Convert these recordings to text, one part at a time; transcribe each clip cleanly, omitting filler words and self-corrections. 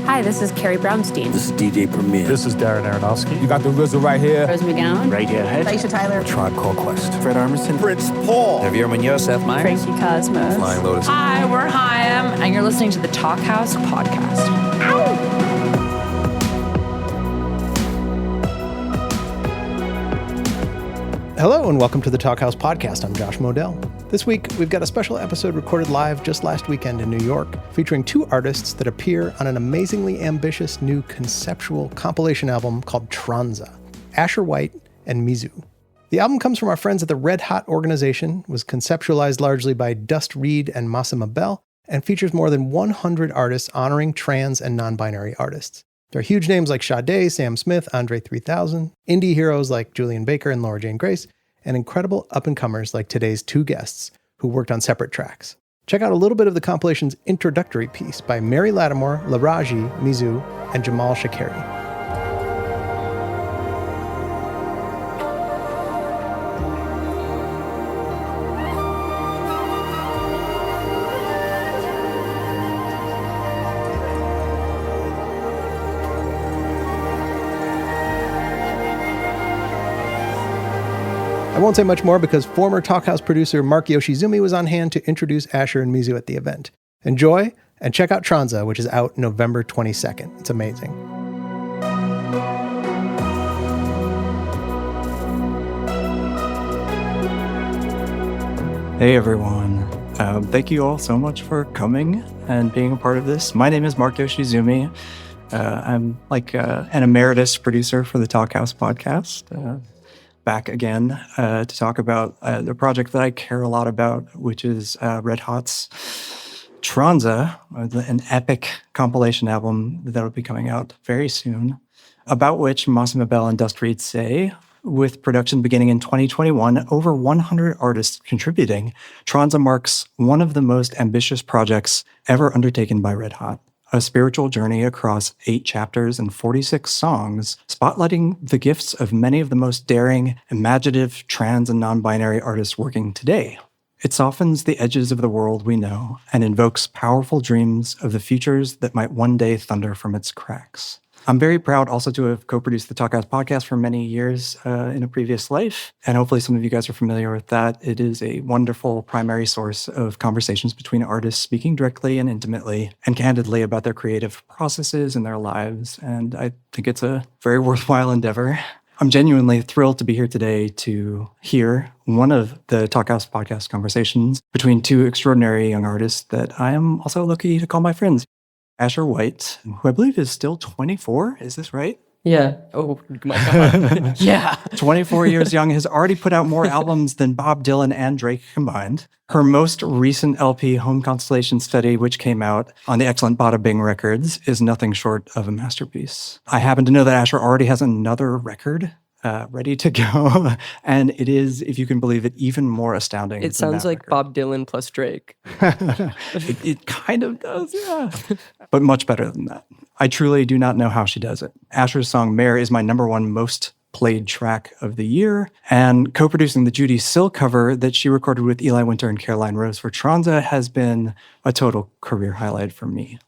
Hi, this is Carrie Brownstein. This is DJ Premier. This is Darren Aronofsky. You got the RZA right here. Rose McGowan. Radiohead. Aisha Tyler. Tribe Called Quest. Fred Armisen. Prince Paul. Javier Munoz. Seth Meyers. Frankie Cosmos. Flying Lotus. Hi, we're Chaim, and you're listening to the Talkhouse Podcast. Hello and welcome to the Talkhouse Podcast. I'm Josh Modell. This week, we've got a special episode recorded live just last weekend in New York, featuring two artists that appear on an amazingly ambitious new conceptual compilation album called TRANSA, Asher White and MIZU. The album comes from our friends at the Red Hot organization, was conceptualized largely by Dust Reed and Massimo Bell, and features more than 100 artists honoring trans and non-binary artists. There are huge names like Sade, Sam Smith, Andre 3000, indie heroes like Julian Baker and Laura Jane Grace, and incredible up-and-comers like today's two guests who worked on separate tracks. Check out a little bit of the compilation's introductory piece by Mary Lattimore, Laraji, MIZU, and Jamal Shakeri. I won't say much more because former Talkhouse producer Mark Yoshizumi was on hand to introduce Asher and MIZU at the event. Enjoy, and check out TRANSA, which is out November 22nd. It's amazing. Hey everyone. Thank you all so much for coming and being a part of this. My name is Mark Yoshizumi. I'm like an emeritus producer for the Talkhouse Podcast. Back again to talk about the project that I care a lot about, which is Red Hot's TRANSA, an epic compilation album that will be coming out very soon, about which Massimo Bell and Dust Reed say, with production beginning in 2021, over 100 artists contributing, TRANSA marks one of the most ambitious projects ever undertaken by Red Hot. A spiritual journey across 8 chapters and 46 songs, spotlighting the gifts of many of the most daring, imaginative, trans and non-binary artists working today. It softens the edges of the world we know and invokes powerful dreams of the futures that might one day thunder from its cracks. I'm very proud also to have co-produced the Talkhouse Podcast for many years in a previous life, and hopefully some of you guys are familiar with that. It is a wonderful primary source of conversations between artists speaking directly and intimately and candidly about their creative processes and their lives, and I think it's a very worthwhile endeavor. I'm genuinely thrilled to be here today to hear one of the Talkhouse Podcast conversations between two extraordinary young artists that I am also lucky to call my friends. Asher White, who I believe is still 24, is this right? Yeah. Oh my God. Yeah. 24 years young, has already put out more albums than Bob Dylan and Drake combined. Her most recent LP, Home Constellation Study, which came out on the excellent Bada Bing Records, is nothing short of a masterpiece. I happen to know that Asher already has another record ready to go. And it is, if you can believe it, even more astounding. It sounds like record. Bob Dylan plus Drake. It kind of does, yeah. But much better than that. I truly do not know how she does it. Asher's song Mare is my #1 most played track of the year. And co-producing the Judy Sill cover that she recorded with Eli Winter and Caroline Rose for TRANSA has been a total career highlight for me.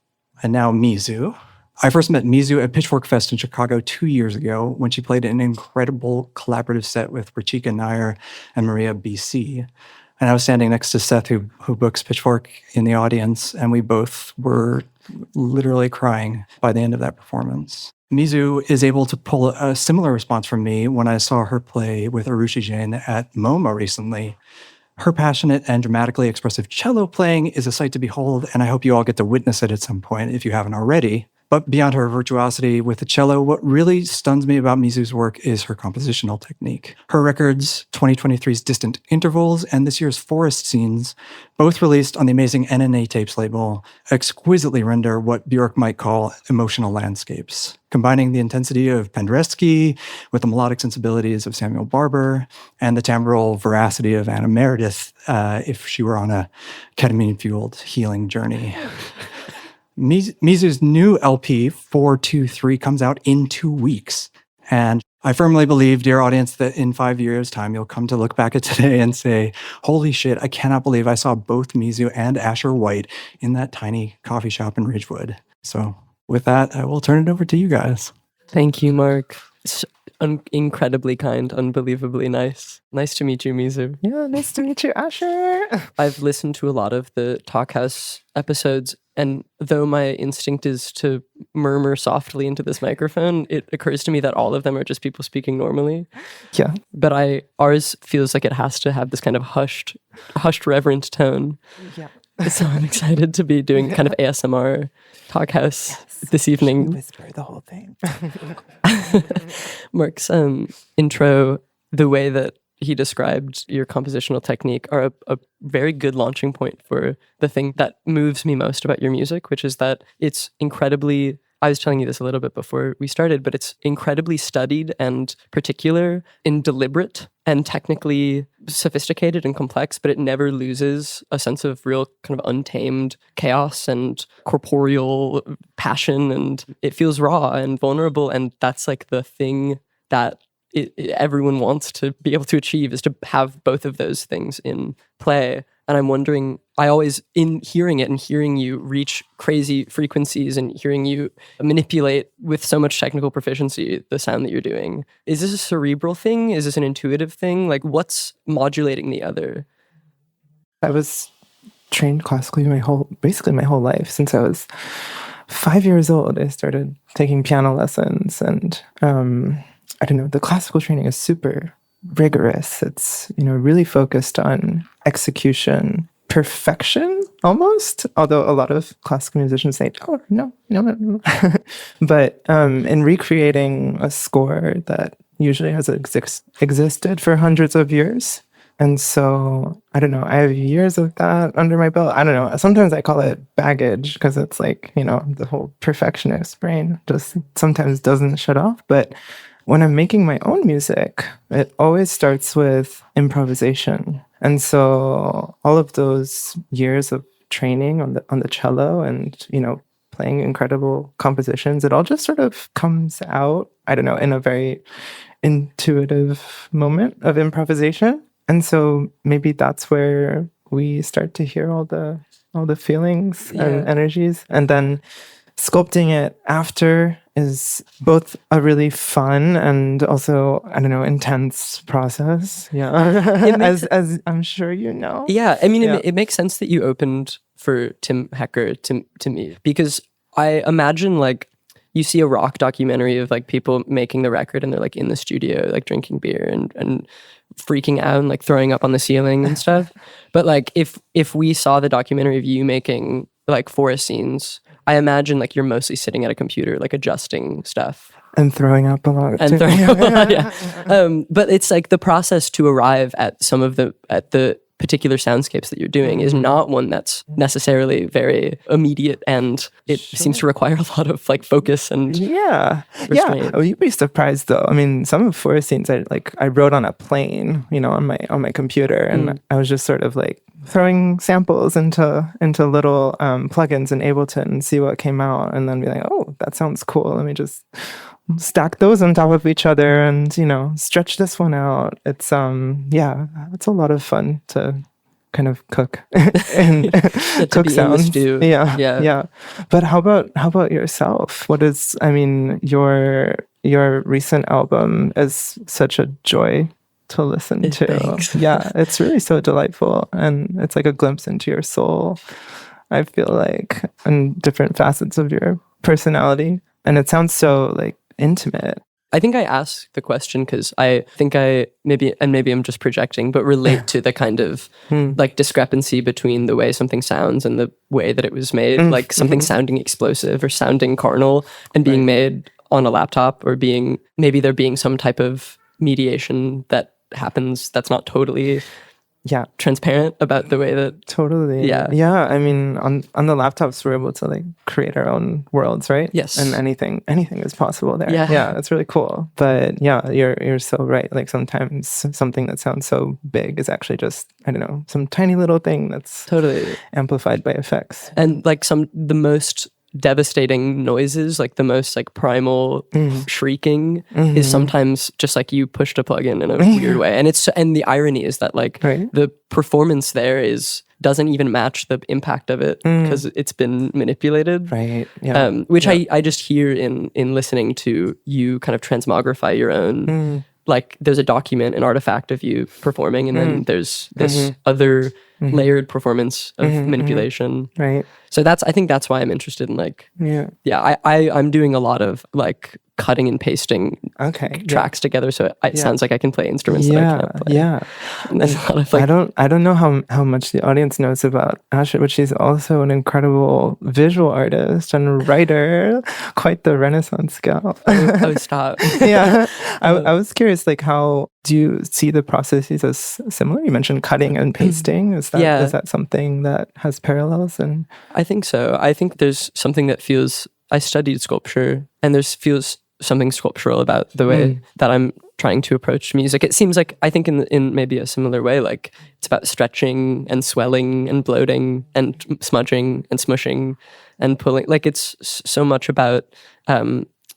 And now MIZU. I first met MIZU at Pitchfork Fest in Chicago 2 years ago when she played an incredible collaborative set with Rachika Nair and Maria BC. And I was standing next to Seth, who books Pitchfork, in the audience, and we both were literally crying by the end of that performance. MIZU is able to pull a similar response from me when I saw her play with Urosh Jovanovich at MoMA recently. Her passionate and dramatically expressive cello playing is a sight to behold, and I hope you all get to witness it at some point if you haven't already. But beyond her virtuosity with the cello, what really stuns me about MIZU's work is her compositional technique. Her records, 2023's Distant Intervals and this year's Forest Scenes, both released on the amazing NNA Tapes label, exquisitely render what Björk might call emotional landscapes, combining the intensity of Penderecki with the melodic sensibilities of Samuel Barber and the timbral veracity of Anna Meredith if she were on a ketamine-fueled healing journey. MIZU's new LP, 423, comes out in 2 weeks. And I firmly believe, dear audience, that in 5 years' time, you'll come to look back at today and say, holy shit, I cannot believe I saw both MIZU and Asher White in that tiny coffee shop in Ridgewood. So with that, I will turn it over to you guys. Thank you, Mark. Incredibly kind, unbelievably nice. Nice to meet you, MIZU. Yeah, nice to meet you, Asher. I've listened to a lot of the Talkhouse episodes, and though my instinct is to murmur softly into this microphone, it occurs to me that all of them are just people speaking normally. Yeah. But ours feels like it has to have this kind of hushed, reverent tone. Yeah. So I'm excited to be doing kind of ASMR Talkhouse this evening. Whisper the whole thing. Mark's intro, the way that he described your compositional technique are a very good launching point for the thing that moves me most about your music, which is that it's incredibly, I was telling you this a little bit before we started, but it's incredibly studied and particular and deliberate and technically sophisticated and complex, but it never loses a sense of real kind of untamed chaos and corporeal passion, and it feels raw and vulnerable, and that's like the thing that everyone wants to be able to achieve, is to have both of those things in play. And I'm wondering, I always, in hearing it and hearing you reach crazy frequencies and hearing you manipulate with so much technical proficiency the sound that you're doing, is this a cerebral thing? Is this an intuitive thing? Like, what's modulating the other? I was trained classically basically my whole life. Since I was 5 years old, I started taking piano lessons, and I don't know, the classical training is super rigorous. It's, really focused on execution, perfection almost, although a lot of classical musicians say, oh, no. But in recreating a score that usually has existed for hundreds of years. And so, I don't know, I have years of that under my belt. I don't know, sometimes I call it baggage because it's like, the whole perfectionist brain just sometimes doesn't shut off. But when I'm making my own music, it always starts with improvisation. And so all of those years of training on the cello and, playing incredible compositions, it all just sort of comes out, I don't know, in a very intuitive moment of improvisation. And so maybe that's where we start to hear all the feelings and energies. And then sculpting it after is both a really fun and also, I don't know, intense process. Yeah. as I'm sure you know. Yeah. I mean, it makes sense that you opened for Tim Hecker to me, because I imagine like you see a rock documentary of like people making the record and they're like in the studio, like drinking beer and freaking out and like throwing up on the ceiling and stuff. But like if we saw the documentary of you making like forest scenes, I imagine like you're mostly sitting at a computer, like adjusting stuff. And throwing up a lot. And throwing up a lot, yeah. But it's like the process to arrive at the particular soundscapes that you're doing is not one that's necessarily very immediate, and it seems to require a lot of like focus and restraint. Oh, you'd be surprised though. I mean, some of forest scenes I wrote on a plane, on my computer, and I was just sort of like throwing samples into little plugins in Ableton and see what came out, and then be like, oh, that sounds cool. Let me just stack those on top of each other and stretch this one out. It's it's a lot of fun to kind of cook and cook sounds. Yeah. But how about yourself? What is, I mean, your recent album is such a joy to listen to. Thanks. Yeah, it's really so delightful, and it's like a glimpse into your soul, I feel like, and different facets of your personality, and it sounds so like intimate. I think I asked the question because I think maybe I'm just projecting, but relate to the kind of like discrepancy between the way something sounds and the way that it was made, like something sounding explosive or sounding carnal and being made on a laptop, or maybe there being some type of mediation that happens that's not totally transparent about the way that I mean, on the laptops we're able to like create our own worlds, right? Yes. And anything is possible there. Yeah, it's really cool. But you're so right. Like sometimes something that sounds so big is actually just, I don't know, some tiny little thing that's totally amplified by effects. And like the most devastating noises, like the most like primal shrieking, is sometimes just like you pushed a plug in a weird way. And the irony is that like the performance there doesn't even match the impact of it because it's been manipulated. Right. Yeah. Which I just hear in listening to you kind of transmogrify your own. Like there's a document, an artifact of you performing, and then there's this other layered performance of manipulation. Right. So I think that's why I'm interested in like, I'm doing a lot of like cutting and pasting tracks together. So it sounds like I can play instruments that I can't play. Yeah. And then a lot of like, I don't know how much the audience knows about Asher, but she's also an incredible visual artist and writer, quite the Renaissance gal. oh, stop. Yeah. I was curious, like, how do you see the processes as similar? You mentioned cutting and pasting. Is that something that has parallels? And I think so. I think there's something that feels, I studied sculpture, and feels something sculptural about the way that I'm trying to approach music. It seems like, I think in maybe a similar way, like it's about stretching and swelling and bloating and smudging and smushing and pulling. Like it's so much about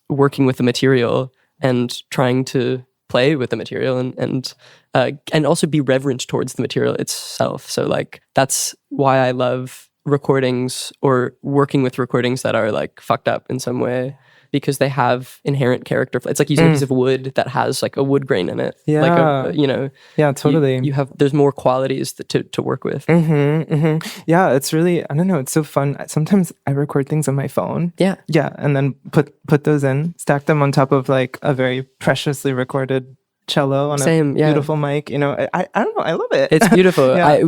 working with the material and trying to play with the material and also be reverent towards the material itself. So like that's why I love recordings or working with recordings that are like fucked up in some way, because they have inherent character. It's like using a piece of wood that has like a wood grain in it. Yeah. Like yeah, totally. You have, there's more qualities to work with. Yeah, it's really, I don't know, it's so fun. Sometimes I record things on my phone. Yeah. Yeah, and then put those in, stack them on top of like a very preciously recorded cello on a beautiful mic. You know, I don't know, I love it. It's beautiful. I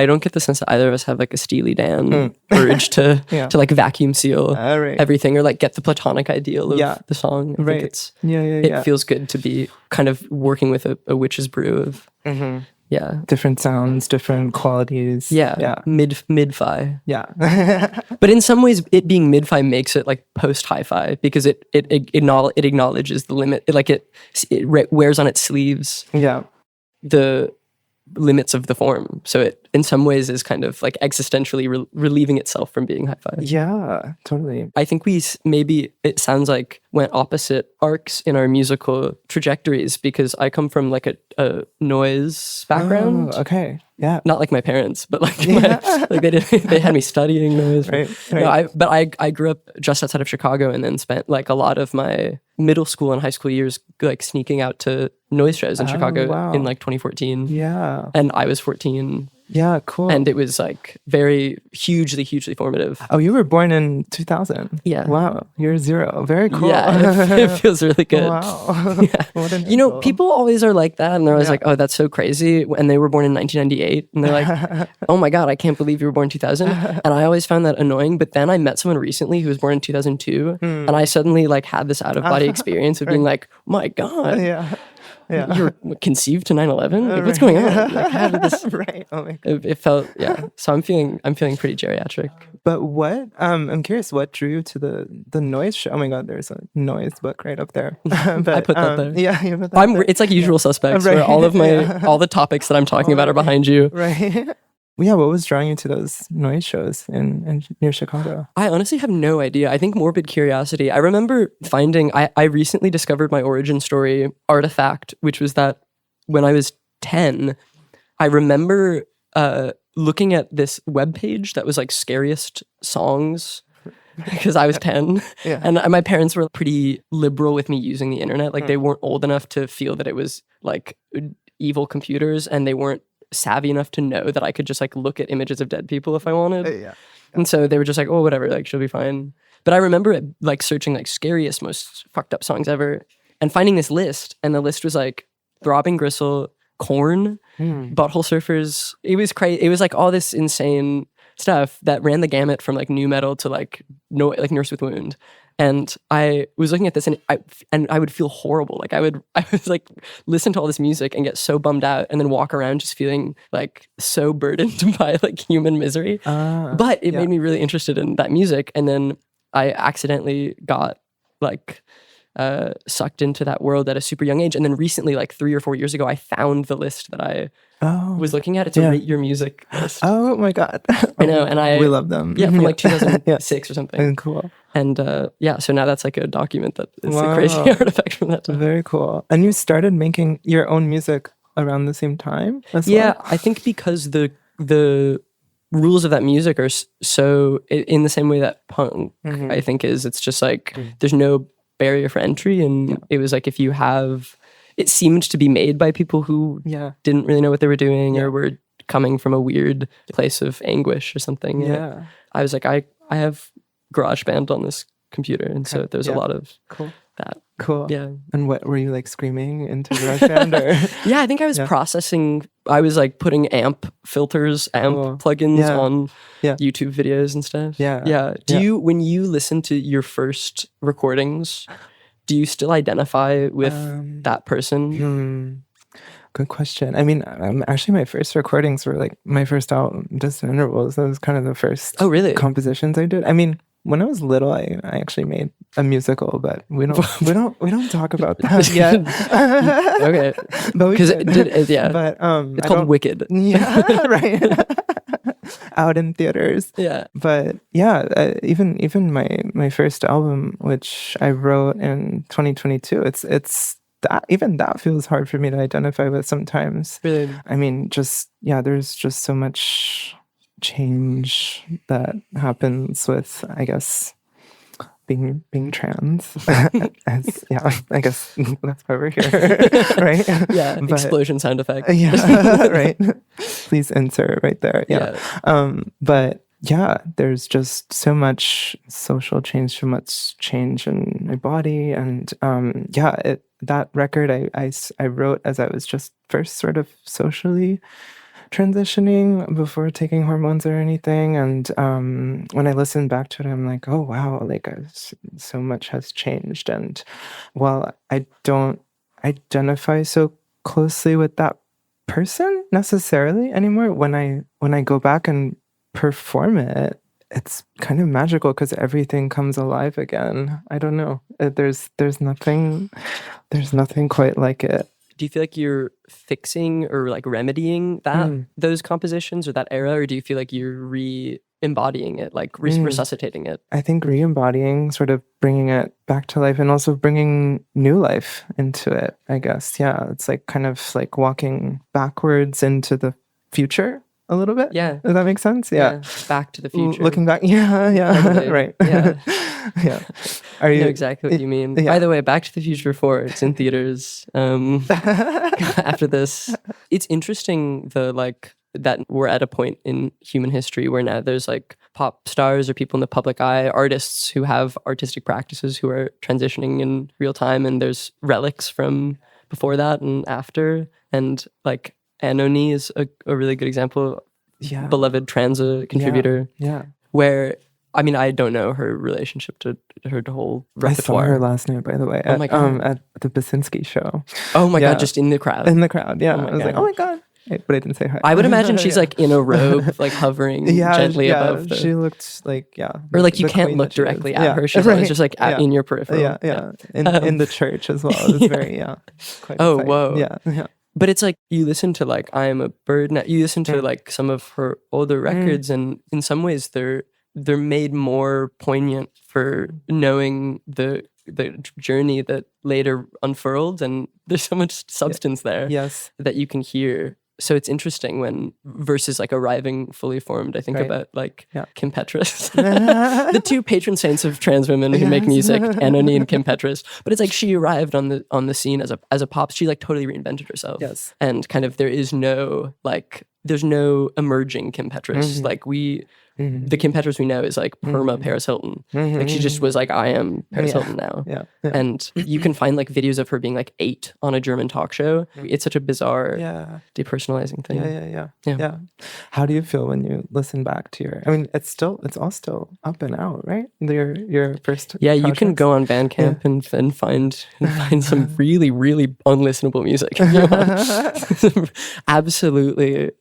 don't get the sense that either of us have like a Steely Dan urge to like vacuum seal everything or like get the platonic ideal of the song. I think it feels good to be kind of working with a witch's brew of different sounds, different qualities. Mid-fi. Yeah. But in some ways, it being mid-fi makes it like post-hi-fi because it acknowledges the limit. It wears on its sleeves the limits of the form. So it, in some ways, is kind of like existentially relieving itself from being hi-fi. Yeah, totally. I think it sounds like went opposite arcs in our musical trajectories because I come from like a noise background. Oh, okay. Yeah. Not like my parents, but like they had me studying noise. Right. But I grew up just outside of Chicago and then spent like a lot of my middle school and high school years like sneaking out to noise shows in Chicago in like 2014. Yeah. And I was 14. Yeah, cool. And it was like very hugely formative. Oh, you were born in 2000. Yeah. Wow. You're 0. Very cool. Yeah, it feels really good. Wow. Yeah. What an People always are like that and they're always like, oh, that's so crazy. And they were born in 1998 and they're like, oh my God, I can't believe you were born in 2000. And I always found that annoying. But then I met someone recently who was born in 2002 and I suddenly like had this out of body experience of being like, my God. Yeah. You were conceived to 9/11? Like, what's going on? Like, how did this? Right. Oh my God. It felt, So I'm feeling pretty geriatric. But what? I'm curious. What drew you to the noise show? Oh my God, there's a noise book right up there. But, I put that there. Yeah, you put that there. It's like Usual Suspects, where all of my all the topics that I'm talking about are behind you. Right. Yeah, what was drawing you to those noise shows in near Chicago? I honestly have no idea. I think morbid curiosity. I remember finding, I recently discovered my origin story artifact, which was that when I was 10, I remember looking at this webpage that was like scariest songs because I was 10. And my parents were pretty liberal with me using the internet. Like they weren't old enough to feel that it was like evil computers and they weren't savvy enough to know that I could just like look at images of dead people if I wanted. And so they were just like, oh, whatever, like she'll be fine. But I remember it, like searching like scariest, most fucked up songs ever and finding this list. And the list was like Throbbing Gristle, Korn, Butthole Surfers. It was crazy. It was like all this insane stuff that ran the gamut from like new metal to like Nurse with Wound. And I was looking at this and I would feel horrible. Like I was like listen to all this music and get so bummed out and then walk around just feeling like so burdened by like human misery. But it made me really interested in that music. And then I accidentally got like sucked into that world at a super young age. And then recently, like 3 or 4 years ago, I found the list that I was looking at. It's a Rate Your Music list. Oh my God. I know. And we love them. Yeah, from like 2006 or something. Cool. And so now that's like a document that is a crazy artifact from that time. Very cool. And you started making your own music around the same time as Yeah, well? I think because the rules of that music are so in the same way that punk, I think is, it's just like there's no barrier for entry, and it was like if you have, it seemed to be made by people who didn't really know what they were doing or were coming from a weird place of anguish or something. Yeah. I was like, I have GarageBand on this computer, and so there's a lot of that. Cool. Yeah. And what were you like screaming into GarageBand or? Yeah, I think I was processing. I was like putting amp filters, plugins on YouTube videos and stuff. Yeah. Yeah. Do you, when you listen to your first recordings, do you still identify with that person? Good question. I mean, actually, my first recordings were like my first album, Distant Intervals. That was kind of the first compositions I did. I mean, when I was little, I actually made a musical, but we don't talk about that yet. Okay, because But it's called Wicked. Yeah, right. Out in theaters. Yeah, but yeah, even my first album, which I wrote in 2022, it's that, even that feels hard for me to identify with sometimes. Really? I mean, there's just so much change that happens with, I guess, being trans. I guess that's why we're here, right? Yeah, explosion sound effect. Yeah, right. Please insert right there. Yeah. But yeah, there's just so much social change, so much change in my body, and that record I wrote as I was just first sort of socially transitioning before taking hormones or anything, and when I listen back to it, I'm like, oh wow, like so much has changed. And while I don't identify so closely with that person necessarily anymore, when I go back and perform it, it's kind of magical because everything comes alive again. I don't know, there's nothing quite like it. Do you feel like you're fixing or like remedying those compositions or that era, or do you feel like you're re-embodying it, like resuscitating it? I think re-embodying, sort of bringing it back to life, and also bringing new life into it, I guess. Yeah, it's like kind of like walking backwards into the future a little bit. Yeah. Does that make sense? Yeah. Back to the future. Looking back. Yeah. Totally. Right. Yeah. Yeah. I know exactly what you mean. Yeah. By the way, Back to the Future 4, it's in theaters after this. It's interesting that we're at a point in human history where now there's like pop stars or people in the public eye, artists who have artistic practices who are transitioning in real time, and there's relics from before that and after. And like Anony is a really good example. Yeah. Beloved TRANSA contributor. Yeah. Where, I mean, I don't know her relationship to her whole repertoire. I saw her last night, by the way, Oh my God. at the Basinski show. Oh my God, just in the crowd. In the crowd, yeah. Oh my I was like, God. oh my God. But I didn't say hi. I would imagine she's like in a robe, like hovering gently above the... She looked like, Or like you can't look directly at her. She's always just like in your peripheral. Yeah. In the church as well. It was very, quite exciting. Whoa. Yeah. But it's like you listen to like I Am a Bird Now. You listen to like some of her older records, and in some ways they're made more poignant for knowing the journey that later unfurled, and there's so much substance there that you can hear. So it's interesting when versus like arriving fully formed. I think about like Kim Petras, the two patron saints of trans women who make music, Anony and Kim Petras. But it's like she arrived on the scene as a pop. She like totally reinvented herself. Yes, and kind of there's no emerging Kim Petras. Like the Kim Petras we know is like perma Paris Hilton. Like she just was like, I am Paris Hilton now. Yeah. And you can find like videos of her being like 8 on a German talk show. It's such a bizarre depersonalizing thing. Yeah. How do you feel when you listen back to your, I mean, it's all still up and out, right? Your first you can projects? go on Bandcamp and find some really, really unlistenable music if you want. Absolutely,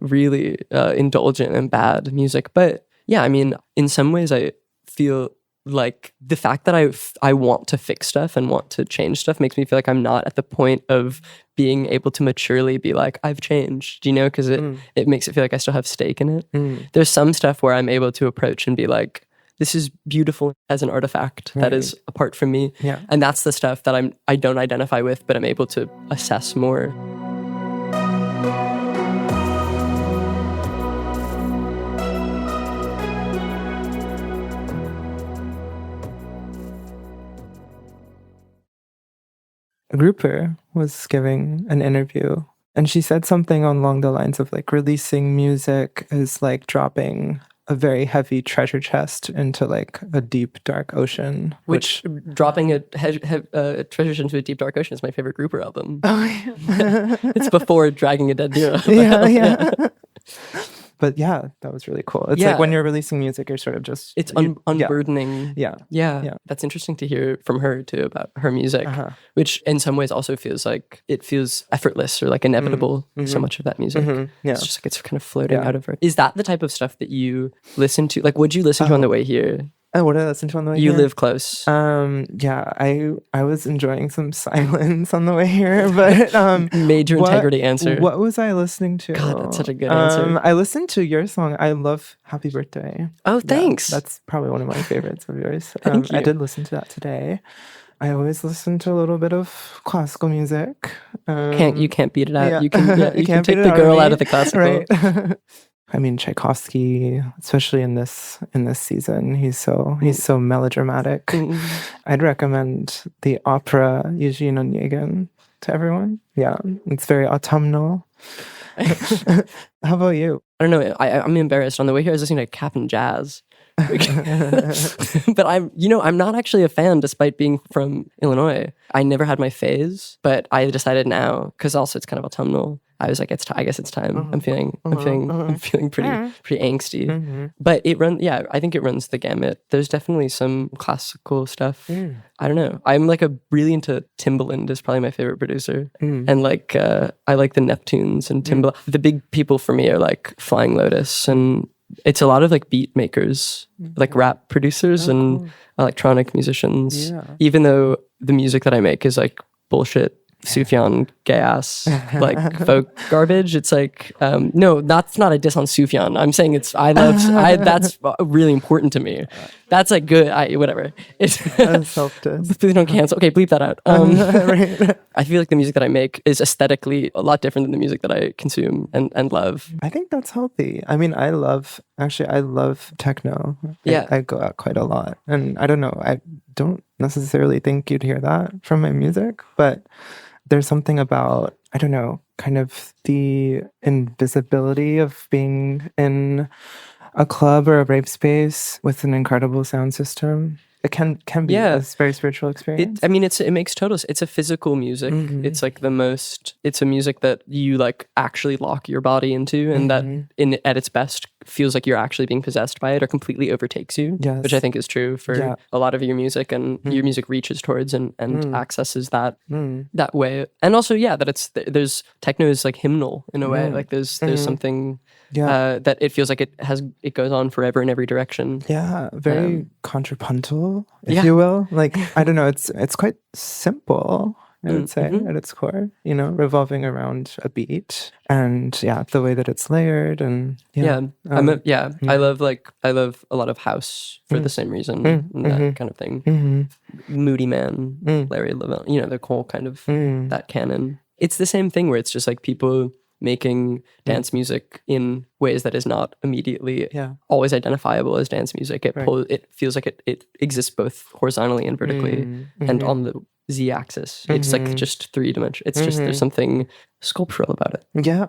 really indulgent and bad music. But yeah, I mean, in some ways I feel like the fact that I want to fix stuff and want to change stuff makes me feel like I'm not at the point of being able to maturely be like, I've changed, you know, because it makes it feel like I still have stake in it. There's some stuff where I'm able to approach and be like, this is beautiful as an artifact that is apart from me. Yeah. And that's the stuff that I don't identify with, but I'm able to assess more. A grouper was giving an interview, and she said something along the lines of like releasing music is like dropping a very heavy treasure chest into like a deep dark ocean. Which dropping a treasure into a deep dark ocean is my favorite grouper album. Oh yeah. It's before Dragging a Dead Deer. Yeah. But yeah, that was really cool. It's Yeah. like when you're releasing music, you're sort of just It's unburdening. Yeah. That's interesting to hear from her too about her music, which in some ways also feels like it feels effortless or like inevitable. So much of that music, Yeah. it's just like it's kind of floating out of her. Is that the type of stuff that you listen to? Like, would you listen to on the way here? Oh, what did I listen to on the way You here? live close. Yeah, I was enjoying some silence on the way here, but Major integrity answer. What was I listening to? God, that's such a good answer. I listened to your song. I love Happy Birthday. Oh, thanks. Yeah, that's probably one of my favorites of yours. Thank you. I did listen to that today. I always listen to a little bit of classical music. You can't beat it out. yeah. You can You can can't take beat it the out of girl me, out of the classical. right? I mean, Tchaikovsky, especially in this season, he's so melodramatic. I'd recommend the opera Eugene Onegin to everyone. Yeah, it's very autumnal. How about you? I don't know. I'm embarrassed. On the way here, I was listening to Cap'n Jazz. But I'm not actually a fan, despite being from Illinois. I never had my phase, but I decided now, because also it's kind of autumnal. I was like, I guess it's time. I'm feeling pretty angsty. But I think it runs the gamut. There's definitely some classical stuff. I don't know. I'm like really into Timbaland is probably my favorite producer. And like I like the Neptunes and Timbaland. The big people for me are like Flying Lotus, and it's a lot of like beat makers, like rap producers and electronic musicians. Even though the music that I make is like bullshit Sufjan gay ass like folk garbage, it's like no, that's not a diss on Sufjan. I'm saying that's really important to me. That's like good. Whatever. It's self-diss. Please don't cancel. Okay, bleep that out. Right. I feel like the music that I make is aesthetically a lot different than the music that I consume and love. I think that's healthy. I mean, I love techno. Yeah. I go out quite a lot. And I don't know, I don't necessarily think you'd hear that from my music, but there's something about, I don't know, kind of the invisibility of being in a club or a rave space with an incredible sound system. It can be a very spiritual experience. It makes total sense. It's a physical music. It's like it's a music that you like actually lock your body into, and that at its best feels like you're actually being possessed by it or completely overtakes you, which I think is true for a lot of your music, and your music reaches towards and accesses that way. And also, that there's techno is like hymnal in a way. Like there's something that it feels like it goes on forever in every direction. Yeah, very contrapuntal, if you will. Like, I don't know, it's quite simple, I would say, at its core, revolving around a beat and the way that it's layered and I love a lot of house for the same reason, and that kind of thing. Moody Man, Larry Level, the whole kind of that canon. It's the same thing where it's just like people making dance music in ways that is not immediately always identifiable as dance music. It feels like it exists both horizontally and vertically, and on the z-axis. It's like just 3-dimensional. It's just there's something sculptural about it. Yeah.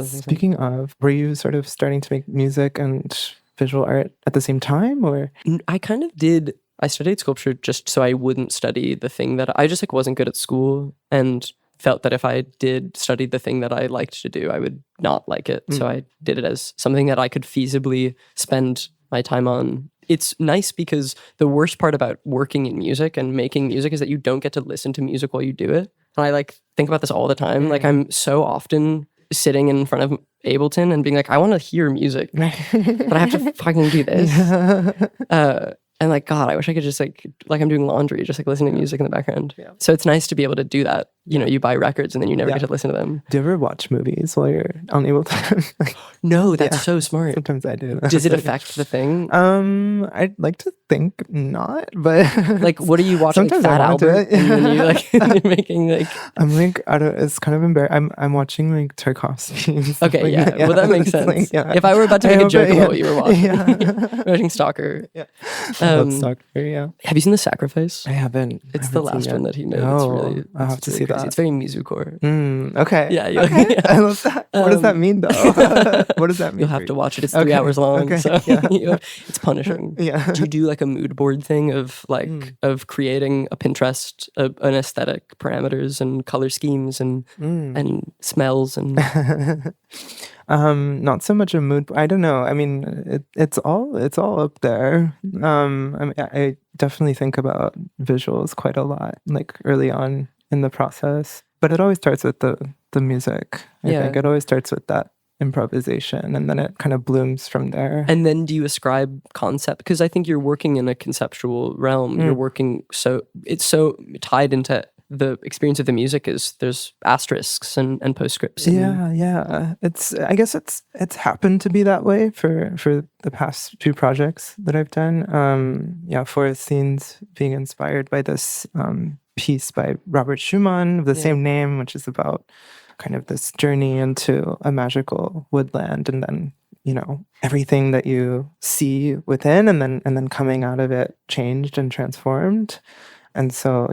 Speaking of, were you sort of starting to make music and visual art at the same time, or? I kind of did. I studied sculpture just so I wouldn't study the thing that I just like wasn't good at school, and felt that if I did study the thing that I liked to do, I would not like it. So I did it as something that I could feasibly spend my time on. It's nice because the worst part about working in music and making music is that you don't get to listen to music while you do it. And I like think about this all the time. Like I'm so often sitting in front of Ableton and being like, I want to hear music, but I have to fucking do this. And like, God, I wish I could just like I'm doing laundry, just like listening to music in the background. Yeah. So it's nice to be able to do that. You know, you buy records and then you never get to listen to them. Do you ever watch movies while you're on Ableton? No, that's so smart. Sometimes I do. Does it affect the thing? I'd like to think not, but like, what are you watching? Sometimes like Fat I want Albert, to. and then you like you're making like. I'm like, I don't. It's kind of embarrassing. I'm watching like Tarkovsky. Okay, like, yeah. Well, that makes sense. Like, If I were about to make a joke about what you were watching, yeah. watching Stalker. Yeah. Stalker. Yeah. Have you seen The Sacrifice? I haven't. It's I the haven't last seen one it. that he made. No, It's really, I'll have to see crazy. that. It's very Mizucore. Okay. Yeah, Okay. yeah. I love that. What does that mean, though? What does that mean? You'll have to watch it. It's 3 hours long. Okay. So Yeah. it's punishing. Yeah. Do you do like a mood board thing of like of creating a Pinterest, an aesthetic parameters and color schemes and smells and Not so much a mood. I don't know. I mean, it's all up there. I mean, I definitely think about visuals quite a lot, like early on in the process. But it always starts with the music. I think it always starts with that improvisation, and then it kind of blooms from there. And then do you ascribe concept? Because I think you're working in a conceptual realm. You're working it's so tied into the experience of the music is there's asterisks and postscripts. Yeah. I guess it's happened to be that way for the past 2 projects that I've done. Forest Scenes being inspired by this piece by Robert Schumann of the same name, which is about kind of this journey into a magical woodland, and then everything that you see within, and then coming out of it changed and transformed. And so,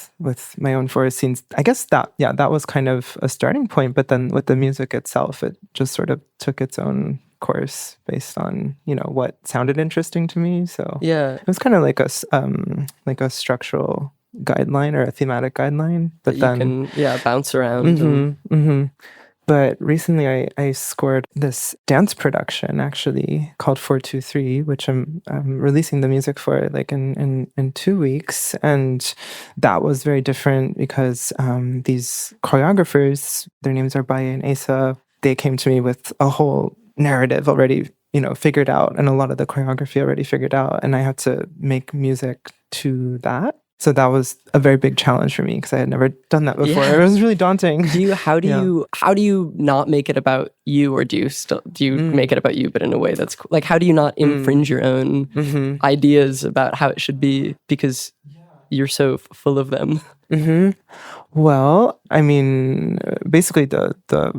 with my own forest scenes, I guess that was kind of a starting point. But then with the music itself, it just sort of took its own course based on, what sounded interesting to me. So it was kind of like a structural guideline or a thematic guideline. But you then can bounce around. But recently I scored this dance production actually called 423, which I'm releasing the music for like in 2 weeks. And that was very different because these choreographers, their names are Baye and Asa, they came to me with a whole narrative already, figured out, and a lot of the choreography already figured out. And I had to make music to that. So that was a very big challenge for me because I had never done that before. Yeah. It was really daunting. How do you not make it about you, or do you make it about you, but in a way that's cool? Like, how do you not infringe your own ideas about how it should be because you're so full of them? Well, I mean, basically the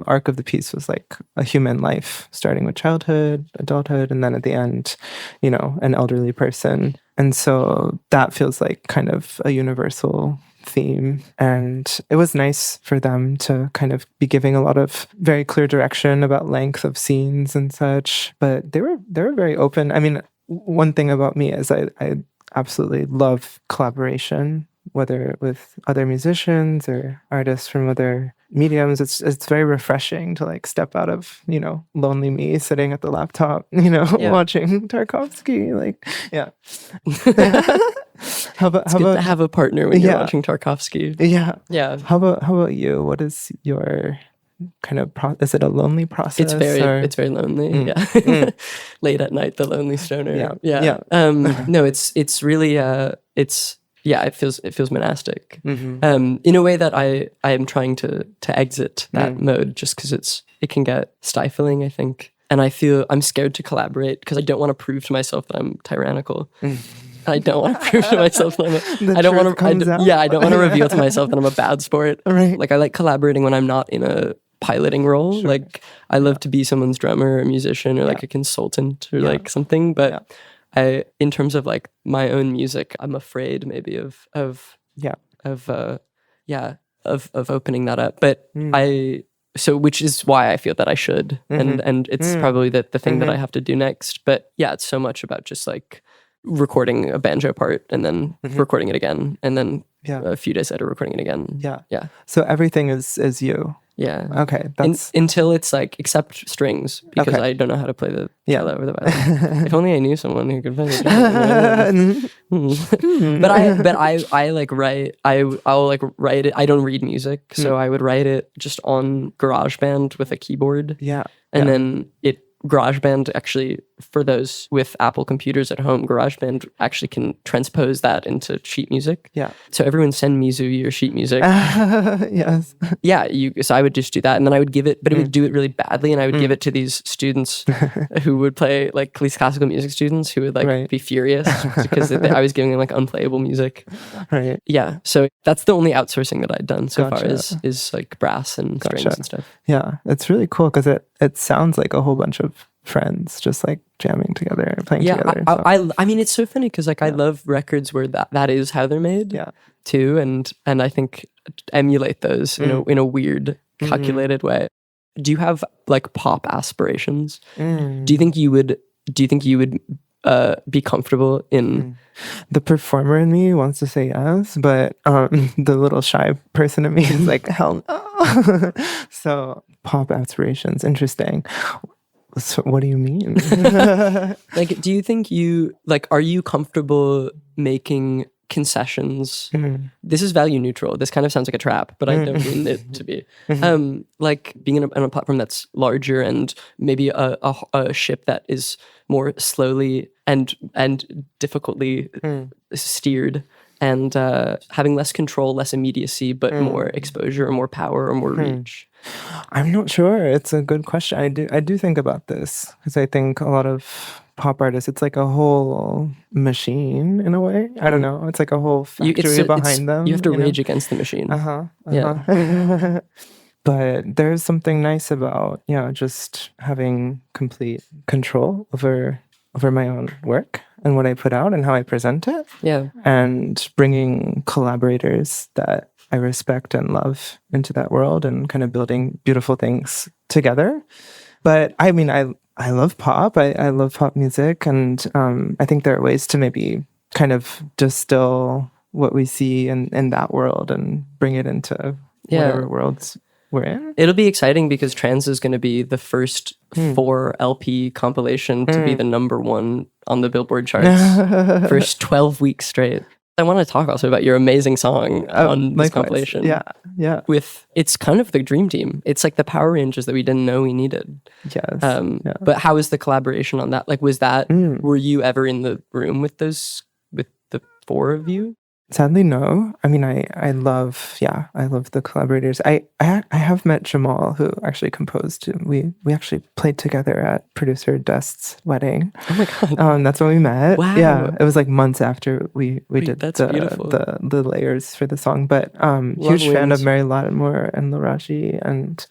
arc of the piece was like a human life, starting with childhood, adulthood, and then at the end, an elderly person. And so that feels like kind of a universal theme. And it was nice for them to kind of be giving a lot of very clear direction about length of scenes and such. But they were very open. I mean, one thing about me is I absolutely love collaboration, whether with other musicians or artists from other mediums. It's very refreshing to like step out of, lonely me sitting at the laptop, watching Tarkovsky. Like, yeah. How about to have a partner when you're watching Tarkovsky? Yeah. Yeah. How about you? What is your kind of is it a lonely process? It's very lonely. Yeah. Late at night, the lonely stoner. Yeah. No, it's really it feels monastic. In a way that I am trying to exit that mode, just because it can get stifling, I think. And I feel I'm scared to collaborate because I don't want to prove to myself that I'm tyrannical. I don't want to prove to myself that I don't want to reveal to myself that I'm a bad sport. Right. Like, I like collaborating when I'm not in a piloting role. Sure. Like, I love to be someone's drummer or musician or like a consultant or like something. But I, in terms of like my own music, I'm afraid maybe of opening that up. But which is why I feel that I should, and it's probably the thing that I have to do next. But yeah, it's so much about just like recording a banjo part and then recording it again, and then a few days later recording it again. Yeah. So everything is you. Yeah. Okay, that's until it's like except strings because Okay. I don't know how to play the Yeah. cello or the violin. If only I knew someone who could play the cello. but I like write I'll like write it. I don't read music, so I would write it just on GarageBand with a keyboard. yeah. And then GarageBand actually, for those with Apple computers at home, GarageBand actually can transpose that into sheet music. Yeah. So everyone send MIZU your sheet music. Yes. Yeah, so I would just do that, and then I would give it, but it would do it really badly, and I would give it to these students who would play, like these classical music students who would like Right. be furious because I was giving them like unplayable music. Right. Yeah, so that's the only outsourcing that I'd done so far Gotcha. is like brass and strings Gotcha. and stuff. Yeah. It's really cool because it sounds like a whole bunch of friends just like jamming together and playing Yeah, together. I mean, it's so funny because like I love records where that is how they're made. Yeah. Too, and I think emulate those in a weird, calculated way. Do you have like pop aspirations? Do you think you would be comfortable in? The performer in me wants to say yes, but the little shy person in me is like, hell no. So pop aspirations, interesting. So what do you mean? Like, do you think are you comfortable making concessions? This is value neutral. This kind of sounds like a trap, but I don't mean it to be. Like being on a platform that's larger and maybe a ship that is more slowly and difficultly steered, and having less control, less immediacy, but more exposure or more power or more reach. I'm not sure. It's a good question. I do think about this because I think a lot of pop artists, it's like a whole machine in a way. I don't know. It's like a whole factory behind them. You have to rage against the machine. Yeah. But there's something nice about, just having complete control over my own work and what I put out and how I present it. Yeah. And bringing collaborators that I respect and love into that world and kind of building beautiful things together. But I mean, I love pop. I love pop music. And I think there are ways to maybe kind of distill what we see in that world and bring it into whatever worlds we're in. It'll be exciting because TRANSA is going to be the first 4 LP compilation to be the #1 on the Billboard charts for 12 weeks straight. I want to talk also about your amazing song on this compilation. Yeah. It's kind of the dream team. It's like the Power Rangers that we didn't know we needed. Yes. But how was the collaboration on that? Like, was that, were you ever in the room with the 4 of you? Sadly, no. I mean, I love the collaborators. I have met Jamal, who actually composed. We actually played together at producer Dust's wedding. Oh my god! That's when we met. Wow. Yeah, it was like months after we did beautiful. the layers for the song. But huge fan of Mary Lattimore and Larashi, and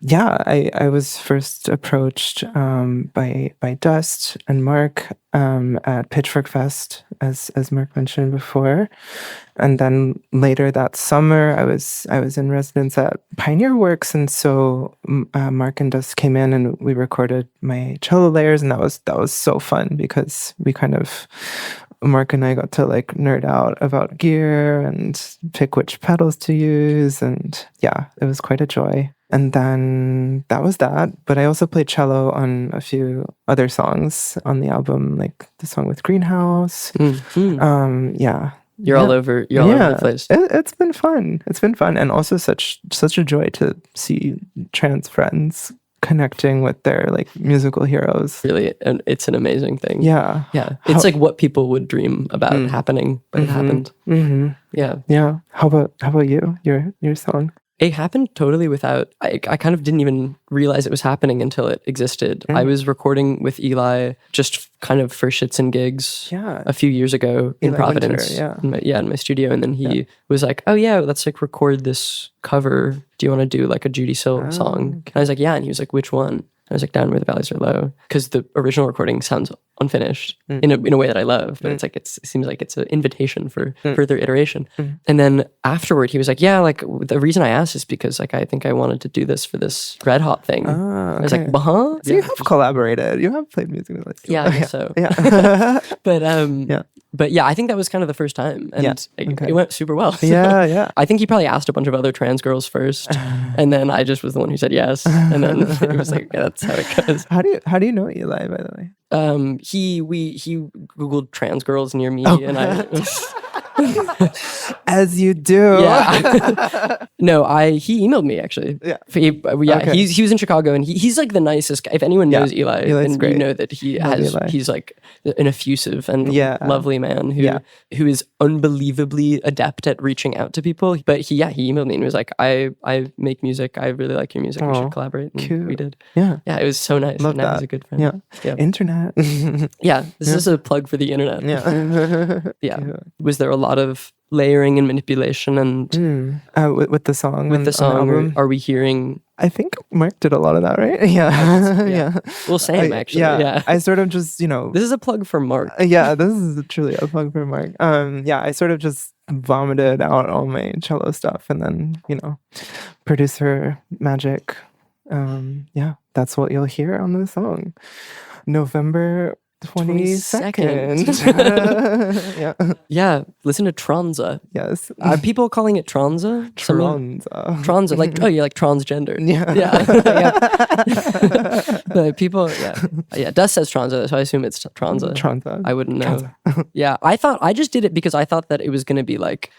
yeah, I was first approached by Dust and Mark at Pitchfork Fest, as Mark mentioned before, and then later that summer I was in residence at Pioneer Works, and so Mark and Dust came in and we recorded my cello layers, and that was so fun because we kind of, Mark and I got to like nerd out about gear and pick which pedals to use, and yeah, it was quite a joy. And then that was that. But I also played cello on a few other songs on the album, like the song with Greenhouse. Yeah. You're all over the place. It's been fun. It's been fun. And also such a joy to see trans friends connecting with their like musical heroes. Really, and it's an amazing thing. Yeah. Yeah. It's like what people would dream about happening, but it happened. Yeah. Yeah. How about you? Your song? It happened totally without, I kind of didn't even realize it was happening until it existed. I was recording with Eli just kind of for shits and gigs a few years ago in Providence. Winter, in my studio. And then he was like, oh yeah, let's like record this cover. Do you want to do like a Judy Sill song? Okay. And I was like, yeah. And he was like, which one? I was like, Down Where the Valleys Are Low. Because the original recording sounds unfinished in a way that I love, but it's like it seems like it's an invitation for further iteration. And then afterward, he was like, "Yeah, like the reason I asked is because like I think I wanted to do this for this Red Hot thing." I was like, "Huh?" So you have collaborated. You have played music with us. Yeah, I guess so. Yeah. But yeah, I think that was kind of the first time, and it went super well. So Yeah. I think he probably asked a bunch of other trans girls first, and then I just was the one who said yes, and then it was like, yeah, that's how it goes. How do you know Eli, by the way? He Googled trans girls near me, and I. As you do. Yeah. No, he emailed me actually. Yeah. Okay. He was in Chicago, and he's like the nicest guy. If anyone knows Eli, Eli's then great. you know that he's like an effusive and lovely man who is unbelievably adept at reaching out to people. But he emailed me and was like, I make music. I really like your music. We should collaborate. And cute. We did. Yeah. Yeah, it was so nice. Love now that. he's a good friend. Yeah. Internet. Yeah. This is a plug for the internet. Yeah. Yeah. Was there a lot of layering and manipulation and with the song? with the song? album? Are we hearing? I think Mark did a lot of that, right? Yeah. Yeah. Well, same actually. Yeah. I sort of just, This is a plug for Mark. yeah, this is truly a plug for Mark. I sort of just vomited out all my cello stuff, and then, producer magic. That's what you'll hear on the song. November 22nd. Yeah, listen to TRANSA. Yes. Are people calling it TRANSA? TRANSA, like, oh, you're like transgender. But people, Dust says TRANSA, so I assume it's TRANSA. TRANSA. I wouldn't know. Yeah, I just did it because I thought that it was going to be like,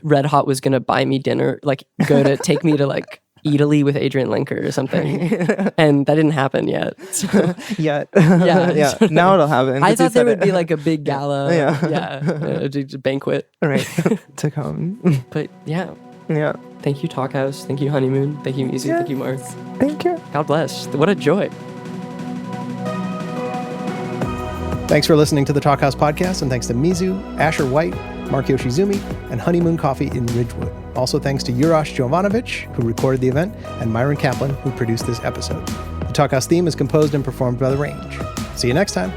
Red Hot was going to buy me dinner, like take me to like, Italy with Adrian Linker or something, and that didn't happen yet. So, Yet. Yeah. Now it'll happen. I thought there would be like a big gala. A banquet. Right. To come. But yeah. Thank you, Talkhouse. Thank you, Honeymoon. Thank you, MIZU. Thank you, Mark. Thank you. God bless. What a joy. Thanks for listening to the Talkhouse Podcast, and thanks to MIZU, Asher White, Mark Yoshizumi, and Honeymoon Coffee in Ridgewood. Also thanks to Urosh Jovanovich, who recorded the event, and Myron Kaplan, who produced this episode. The Talkhouse theme is composed and performed by The Range. See you next time.